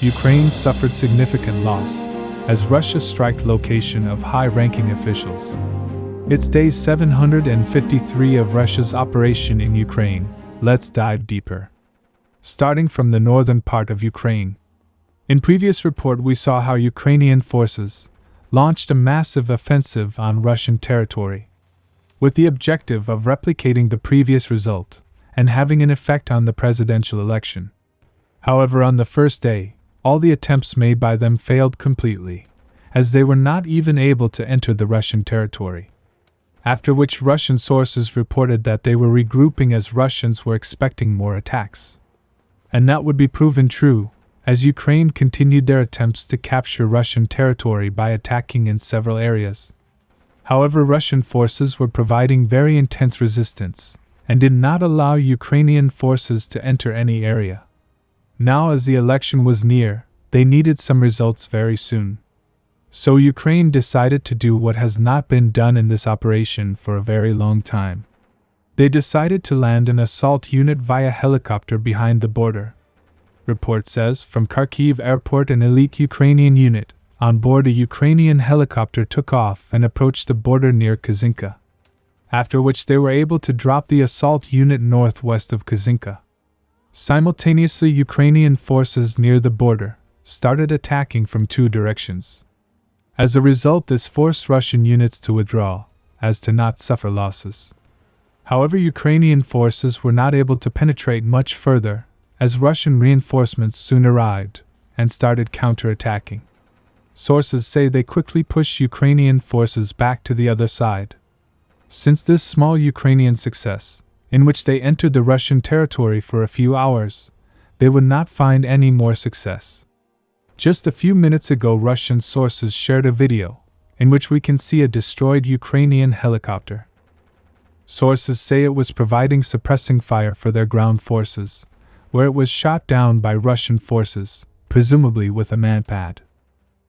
Ukraine suffered significant loss as Russia struck location of high-ranking officials. It's day 753 of Russia's operation in Ukraine. Let's dive deeper. Starting from the northern part of Ukraine. In previous report we saw how Ukrainian forces launched a massive offensive on Russian territory, with the objective of replicating the previous result and having an effect on the presidential election. However, on the first day, all the attempts made by them failed completely, as they were not even able to enter the Russian territory. After which Russian sources reported that they were regrouping as Russians were expecting more attacks. And that would be proven true, as Ukraine continued their attempts to capture Russian territory by attacking in several areas. However, Russian forces were providing very intense resistance, and did not allow Ukrainian forces to enter any area. Now, as the election was near, they needed some results very soon. So Ukraine decided to do what has not been done in this operation for a very long time. They decided to land an assault unit via helicopter behind the border. Report says, from Kharkiv airport, an elite Ukrainian unit on board a Ukrainian helicopter took off and approached the border near Kazinka, after which they were able to drop the assault unit northwest of Kazinka. Simultaneously, Ukrainian forces near the border started attacking from two directions. As a result, this forced Russian units to withdraw, as to not suffer losses. However, Ukrainian forces were not able to penetrate much further, as Russian reinforcements soon arrived and started counterattacking. Sources say they quickly pushed Ukrainian forces back to the other side. Since this small Ukrainian success, in which they entered the Russian territory for a few hours, they would not find any more success. Just a few minutes ago, Russian sources shared a video in which we can see a destroyed Ukrainian helicopter. Sources say it was providing suppressing fire for their ground forces, where it was shot down by Russian forces, presumably with a manpad.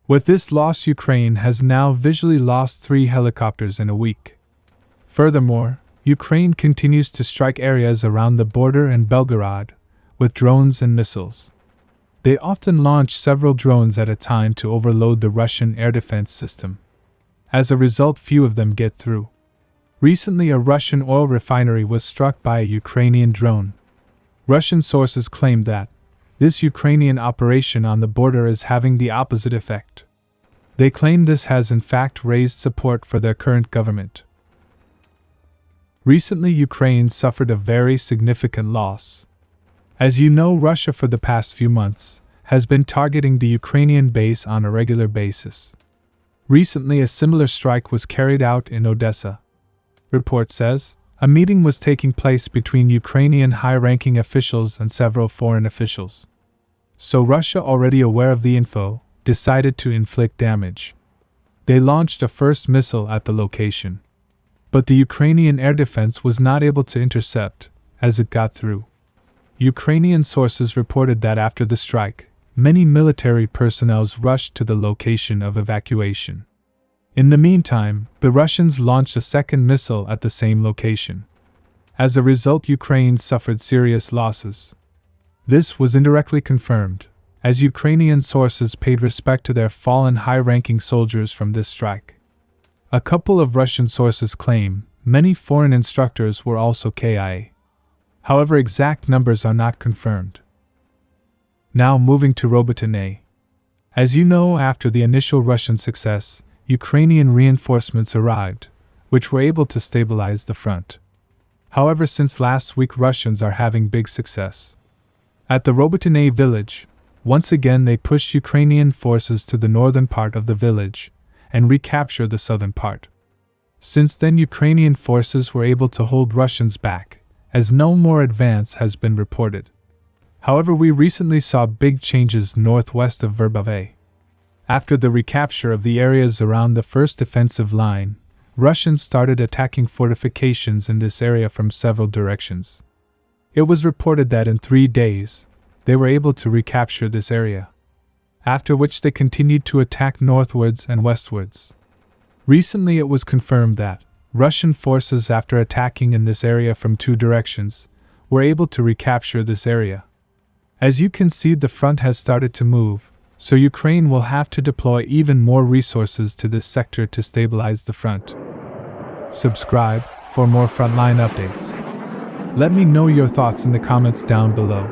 With this loss, Ukraine has now visually lost 3 helicopters in a week. Furthermore, Ukraine continues to strike areas around the border and Belgorod with drones and missiles. They often launch several drones at a time to overload the Russian air defense system. As a result, few of them get through. Recently, a Russian oil refinery was struck by a Ukrainian drone. Russian sources claim that this Ukrainian operation on the border is having the opposite effect. They claim this has in fact raised support for their current government. Recently, Ukraine suffered a very significant loss. As you know, Russia for the past few months has been targeting the Ukrainian base on a regular basis. Recently, a similar strike was carried out in Odessa. Report says, a meeting was taking place between Ukrainian high-ranking officials and several foreign officials. So Russia, already aware of the info, decided to inflict damage. They launched a first missile at the location. But the Ukrainian air defense was not able to intercept, as it got through. Ukrainian sources reported that after the strike, many military personnel rushed to the location of evacuation. In the meantime, the Russians launched a second missile at the same location. As a result, Ukraine suffered serious losses. This was indirectly confirmed, as Ukrainian sources paid respect to their fallen high-ranking soldiers from this strike. A couple of Russian sources claim many foreign instructors were also KIA. However, exact numbers are not confirmed. Now moving to Robotyne. As you know, after the initial Russian success, Ukrainian reinforcements arrived, which were able to stabilize the front. However, since last week, Russians are having big success. At the Robotyne village, once again they pushed Ukrainian forces to the northern part of the village and recapture the southern part. Since then, Ukrainian forces were able to hold Russians back, as no more advance has been reported. However, we recently saw big changes northwest of Verbove. After the recapture of the areas around the first defensive line, Russians started attacking fortifications in this area from several directions. It was reported that in 3 days, they were able to recapture this area, after which they continued to attack northwards and westwards. Recently it was confirmed that Russian forces, after attacking in this area from 2 directions, were able to recapture this area. As you can see, the front has started to move, so Ukraine will have to deploy even more resources to this sector to stabilize the front. Subscribe for more Frontline updates. Let me know your thoughts in the comments down below.